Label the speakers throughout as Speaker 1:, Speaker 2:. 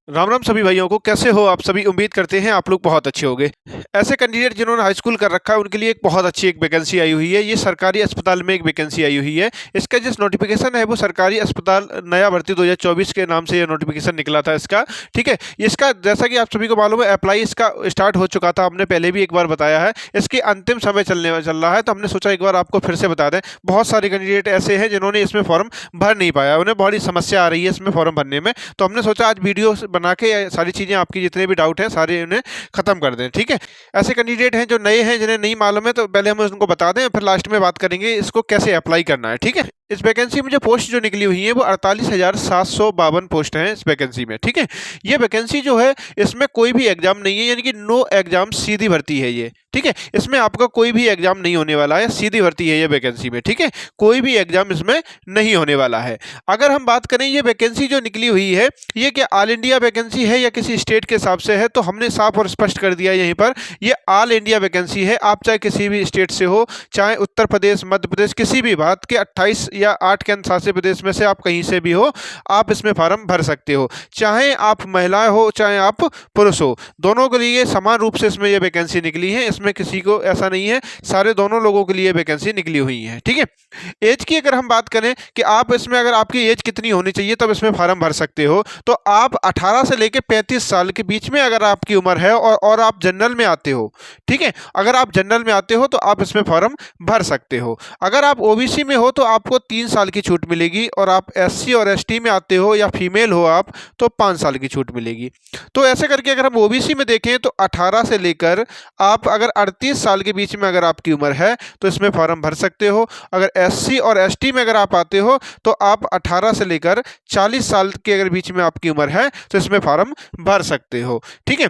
Speaker 1: राम राम सभी भाइयों को। कैसे हो आप सभी? उम्मीद करते हैं आप लोग बहुत अच्छे होंगे। ऐसे कैंडिडेट जिन्होंने हाई स्कूल कर रखा है उनके लिए एक बहुत अच्छी एक वैकेंसी आई हुई है। ये सरकारी अस्पताल में एक वैकेंसी आई हुई है। इसका जिस नोटिफिकेशन है वो सरकारी अस्पताल नया भर्ती 2024 के नाम से ये नोटिफिकेशन निकला था इसका। ठीक है, इसका जैसा कि आप सभी को मालूम है अप्लाई इसका स्टार्ट हो चुका था, हमने पहले भी एक बार बताया है। इसके अंतिम समय चल रहा है, तो हमने सोचा एक बार आपको फिर से बता दें। बहुत सारे कैंडिडेट ऐसे हैं जिन्होंने इसमें फॉर्म भर नहीं पाया, उन्हें बड़ी समस्या आ रही है इसमें फॉर्म भरने में। तो हमने सोचा आज वीडियो बना के सारी चीज़ें आपकी जितने भी डाउट हैं सारे उन्हें खत्म कर दें। ठीक है, ऐसे कैंडिडेट हैं जो नए हैं जिन्हें नहीं मालूम है, तो पहले हम उनको बता दें, फिर लास्ट में बात करेंगे इसको कैसे अप्लाई करना है। ठीक है, इस वैकेंसी में जो पोस्ट जो निकली हुई है वो 48,752 पोस्ट हैं इस वैकेंसी में। ठीक है, ये वैकेंसी जो है इसमें कोई भी एग्जाम नहीं है, यानी कि नो एग्जाम, सीधी भर्ती है ये। ठीक है, इसमें आपका कोई भी एग्जाम नहीं होने वाला है, सीधी भर्ती है ये वैकेंसी में। ठीक है, कोई भी एग्जाम इसमें नहीं होने वाला है। अगर हम बात करें ये वैकेंसी जो निकली हुई है ये क्या ऑल इंडिया वैकेंसी है या किसी स्टेट के हिसाब से है, तो हमने साफ और स्पष्ट कर दिया यहीं पर, ये ऑल इंडिया वैकेंसी है। आप चाहे किसी भी स्टेट से हो, चाहे उत्तर प्रदेश, मध्य प्रदेश, किसी भी भारत के 28 या 8 केंद्र शासित प्रदेश में से आप कहीं से भी हो, आप इसमें फॉर्म भर सकते हो। चाहे आप महिलाएं हो चाहे आप पुरुष हो, दोनों के लिए समान रूप से इसमें यह वैकेंसी निकली है। इसमें किसी को ऐसा नहीं है, सारे दोनों लोगों के लिए वैकेंसी निकली हुई है। ठीक है, एज की अगर हम बात करें कि आप इसमें अगर आपकी एज कितनी होनी चाहिए तब इसमें फॉर्म भर सकते हो, तो आप 18 से लेकर 35 साल के बीच में अगर आपकी उम्र है और आप जनरल में आते हो। ठीक है, अगर आप जनरल में आते हो तो आप इसमें फॉर्म भर सकते हो। अगर आप ओबीसी में हो तो आपको 3 साल की छूट मिलेगी, और आप एससी और एसटी में आते हो या फीमेल हो आप तो 5 साल की छूट मिलेगी। तो ऐसे करके अगर हम ओबीसी में देखें तो 18 से लेकर आप अगर 38 साल के बीच में अगर आपकी उम्र है तो इसमें फॉर्म भर सकते हो। अगर एससी और एसटी में अगर आप आते हो तो आप 18 से लेकर 40 साल के अगर बीच में आपकी उम्र है तो इसमें फॉर्म भर सकते हो। ठीक है,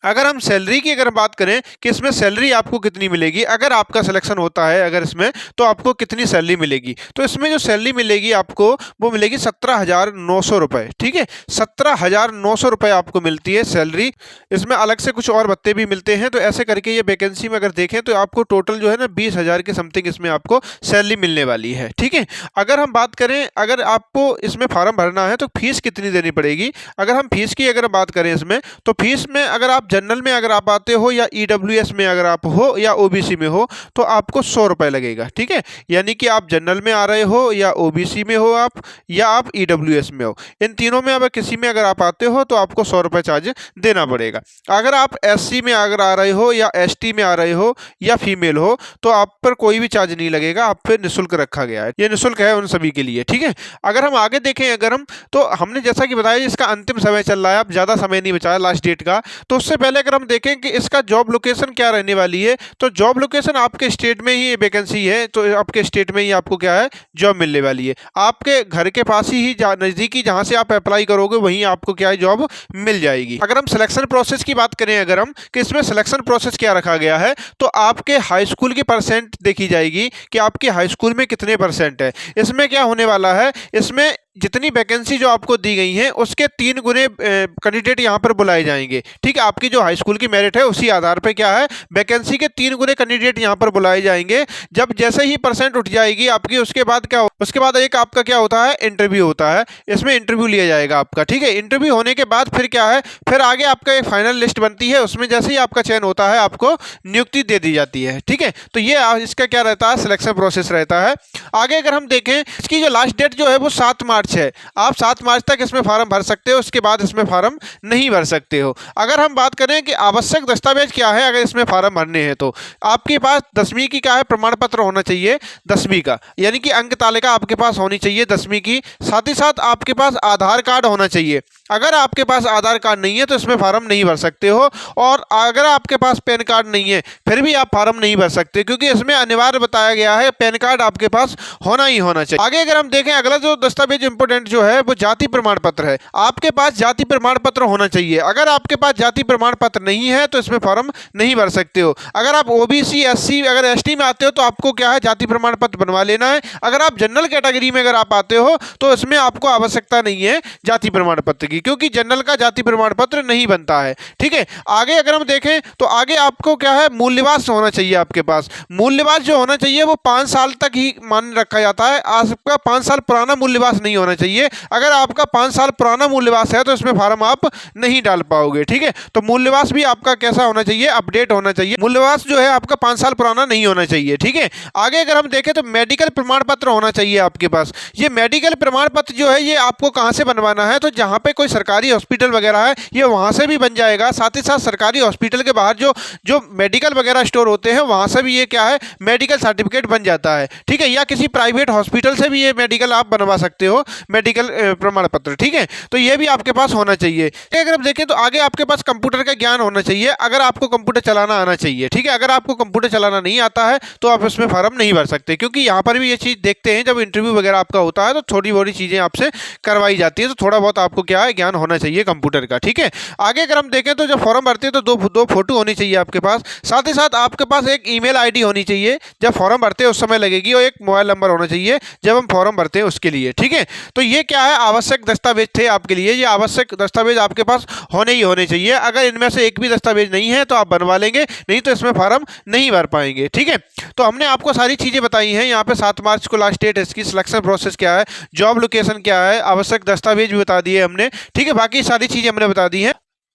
Speaker 1: अगर हम सैलरी की अगर बात करें कि इसमें सैलरी आपको कितनी मिलेगी, अगर आपका सिलेक्शन होता है अगर इसमें, तो आपको कितनी सैलरी मिलेगी, तो इसमें जो सैलरी मिलेगी आपको वो मिलेगी 17,900 रुपये। ठीक है, 17,900 रुपये आपको मिलती है सैलरी। इसमें अलग से कुछ और भत्ते भी मिलते हैं। तो ऐसे करके ये वैकेंसी में अगर देखें तो आपको टोटल जो है ना 20,000 के समथिंग इसमें आपको सैलरी मिलने वाली है। ठीक है, अगर हम बात करें अगर आपको इसमें फॉर्म भरना है तो फीस कितनी देनी पड़ेगी, अगर हम फीस की अगर बात करें इसमें, तो फीस में अगर आप जनरल में अगर आप आते हो या ईडब्ल्यूएस में अगर आप हो या ओबीसी में हो तो आपको 100 रुपये लगेगा। ठीक है, यानी कि आप जनरल में आ रहे हो या ओबीसी में हो आप या आप ईडब्ल्यूएस में हो, इन तीनों में अगर किसी में अगर आप आते हो तो आपको 100 रुपये चार्ज देना पड़ेगा। अगर आप एससी में अगर आ रहे हो या एसटी में आ रहे हो या फीमेल हो तो आप पर कोई भी चार्ज नहीं लगेगा, आप पे निःशुल्क रखा गया है, ये निःशुल्क है उन सभी के लिए। ठीक है, अगर हम आगे देखें अगर हम, तो हमने जैसा कि बताया इसका अंतिम समय चल रहा है, अब ज़्यादा समय नहीं बचा है लास्ट डेट का। तो उससे पहले अगर हम देखें कि इसका जॉब लोकेशन क्या रहने वाली है, तो जॉब लोकेशन आपके स्टेट में ही वैकेंसी है, तो आपके स्टेट में ही आपको क्या है जॉब मिलने वाली है। आपके घर के पास ही नज़दीकी जहाँ से आप अप्लाई करोगे वहीं आपको क्या है जॉब मिल जाएगी। अगर हम सिलेक्शन प्रोसेस की बात करें अगर हम, कि इसमें सिलेक्शन प्रोसेस क्या रखा गया है, तो आपके हाई स्कूल की परसेंट देखी जाएगी कि आपके हाई स्कूल में कितने परसेंट है। इसमें क्या होने वाला है, इसमें जितनी वैकेंसी जो आपको दी गई है उसके 3 गुने कैंडिडेट यहाँ पर बुलाए जाएंगे। ठीक है, आपकी जो हाई स्कूल की मेरिट है उसी आधार पे क्या है वैकेंसी के 3 गुने कैंडिडेट यहाँ पर बुलाए जाएंगे। जब जैसे ही परसेंट उठ जाएगी आपकी, उसके बाद क्या, उसके बाद एक आपका क्या होता है इंटरव्यू होता है, इसमें इंटरव्यू लिया जाएगा आपका। ठीक है, इंटरव्यू होने के बाद फिर क्या है, फिर आगे आपका एक फाइनल लिस्ट बनती है, उसमें जैसे ही आपका चयन होता है आपको नियुक्ति दे दी जाती है। ठीक है, तो ये इसका क्या रहता है सिलेक्शन प्रोसेस रहता है। आगे अगर हम देखें इसकी जो लास्ट डेट जो है वो 7 मार्च है, आप 7 मार्च तक इसमें फॉर्म भर सकते हो, उसके बाद इसमें फॉर्म नहीं भर सकते हो। अगर हम बात करें कि आवश्यक दस्तावेज क्या है अगर इसमें फॉर्म भरने हैं, तो आपके पास 10वीं की क्या है प्रमाण पत्र होना चाहिए, 10वीं का, यानी कि अंक तालिका आपके पास होनी चाहिए 10वीं की। साथ ही साथ आपके पास आधार कार्ड होना चाहिए। अगर आपके पास आधार कार्ड नहीं है तो इसमें फॉर्म नहीं भर सकते हो, और अगर आपके पास पैन कार्ड नहीं है फिर भी आप फॉर्म नहीं भर सकते, क्योंकि इसमें अनिवार्य बताया गया है पैन कार्ड आपके पास होना ही होना चाहिए। आगे अगर हम देखें अगला जो दस्तावेज इंपोर्टेंट जो है वो जाति प्रमाण पत्र है। आपके पास जाति प्रमाण पत्र होना चाहिए। अगर आपके पास जाति प्रमाण पत्र नहीं है तो इसमें फॉर्म नहीं भर सकते हो। अगर आप ओबीसी एससी अगर एसटी में आते हो तो आपको क्या है जाति प्रमाण पत्र बनवा लेना है। अगर आप जनरल कैटेगरी में अगर आप आते हो तो इसमें आपको आवश्यकता नहीं है जाति प्रमाण पत्र की, क्योंकि जनरल का जाति प्रमाण पत्र नहीं बनता है। ठीक है, आगे अगर हम देखें तो आगे आपको क्या है मूल निवास होना चाहिए। आपके पास मूल निवास जो होना चाहिए वो 5 साल तक ही मान रखा जाता है। आपका 5 साल पुराना मूल निवास नहीं होना चाहिए। अगर आपका 5 साल पुराना मूल्यवास है तो इसमें फॉर्म आप नहीं डाल पाओगे, ठीक है। तो मूल्यवास भी आपका कैसा होना चाहिए, अपडेट होना चाहिए। मूल्यवास जो है आपका 5 साल पुराना नहीं होना चाहिए, ठीक है। आगे अगर हम देखें तो मेडिकल प्रमाण पत्र होना चाहिए आपके पास। ये मेडिकल प्रमाण पत्र जो है ये आपको कहाँ से बनवाना है, तो जहाँ पे कोई सरकारी हॉस्पिटल वगैरह है ये वहाँ से भी बन जाएगा। साथ ही साथ सरकारी हॉस्पिटल के बाहर जो जो मेडिकल वगैरह स्टोर होते हैं वहाँ से भी ये क्या है, मेडिकल सर्टिफिकेट बन जाता है, ठीक है। या किसी प्राइवेट हॉस्पिटल से भी ये मेडिकल आप बनवा सकते हो, मेडिकल प्रमाण पत्र, ठीक है। तो ये भी आपके पास होना चाहिए। अगर आप देखें तो आगे आपके पास कंप्यूटर का ज्ञान होना चाहिए, अगर आपको कंप्यूटर चलाना आना चाहिए, ठीक है। अगर आपको कंप्यूटर चलाना नहीं आता है तो आप इसमें फॉर्म नहीं भर सकते, क्योंकि यहाँ पर भी ये चीज़ देखते हैं जब इंटरव्यू वगैरह आपका होता है तो थोड़ी बहुत चीज़ें आपसे करवाई जाती है, तो थोड़ा बहुत आपको क्या है, ज्ञान होना चाहिए कंप्यूटर का, ठीक है। आगे अगर हम देखें तो जब फॉर्म भरते हैं तो दो फोटो होनी चाहिए आपके पास। साथ ही साथ आपके पास एक ईमेल आईडी होनी चाहिए जब फॉर्म भरते हैं उस समय लगेगी, और एक मोबाइल नंबर होना चाहिए जब हम फॉर्म भरते हैं उसके लिए, ठीक है। तो ये क्या है, आवश्यक दस्तावेज थे आपके लिए। ये आवश्यक दस्तावेज आपके पास होने ही होने चाहिए। अगर इनमें से एक भी दस्तावेज नहीं है तो आप बनवा लेंगे, नहीं तो इसमें फॉर्म नहीं भर पाएंगे, ठीक है। तो हमने आपको सारी चीज़ें बताई हैं। यहाँ पे 7 मार्च को लास्ट डेट है इसकी, सिलेक्शन प्रोसेस क्या है, जॉब लोकेशन क्या है, आवश्यक दस्तावेज भी बता दिए हमने, ठीक है। बाकी सारी चीज़ें हमने बता दी हैं।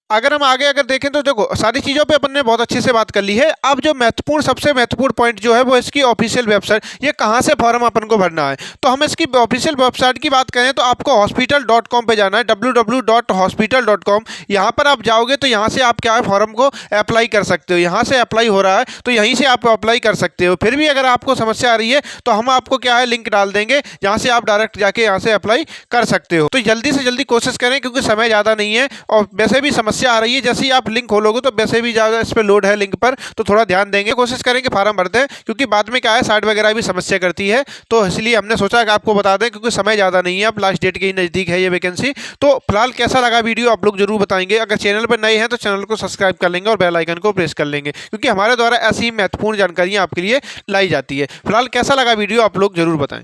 Speaker 1: अगर हम आगे अगर देखें तो देखो सारी चीज़ों पे अपन ने बहुत अच्छे से बात कर ली है। अब जो महत्वपूर्ण सबसे महत्वपूर्ण पॉइंट जो है वो इसकी ऑफिशियल वेबसाइट, ये कहाँ से फॉर्म अपन को भरना है। तो हम इसकी ऑफिशियल वेबसाइट की बात करें तो आपको hospital.com पे जाना है, www.hospital.com। यहाँ पर आप जाओगे तो यहाँ से आप क्या है, फॉर्म को अप्लाई कर सकते हो। यहाँ से अप्लाई हो रहा है तो यहीं से आप अप्लाई कर सकते हो। फिर भी अगर आपको समस्या आ रही है तो हम आपको क्या है, लिंक डाल देंगे जहाँ से आप डायरेक्ट जाके यहाँ से अप्लाई कर सकते हो। तो जल्दी से जल्दी कोशिश करें क्योंकि समय ज़्यादा नहीं है, और वैसे भी समस्या आ रही है। जैसे ही आप लिंक खोलोगे तो वैसे भी ज़्यादा इस पर लोड है लिंक पर, तो थोड़ा ध्यान देंगे, कोशिश करें कि फॉर्म भरते हैं, क्योंकि बाद में क्या है, साइट वगैरह भी समस्या करती है। तो इसलिए हमने सोचा कि आपको बता दें, क्योंकि समय ज़्यादा नहीं है, अब लास्ट डेट के ही नज़दीक है ये वैकेंसी। तो फिलहाल कैसा लगा वीडियो आप लोग जरूर बताएंगे। अगर चैनल पर नए हैं तो चैनल को सब्सक्राइब कर लेंगे और बेल आइकन को प्रेस कर लेंगे, क्योंकि हमारे द्वारा ऐसी महत्वपूर्ण जानकारियाँ आपके लिए लाई जाती है। फिलहाल कैसा लगा वीडियो आप लोग जरूर बताएं।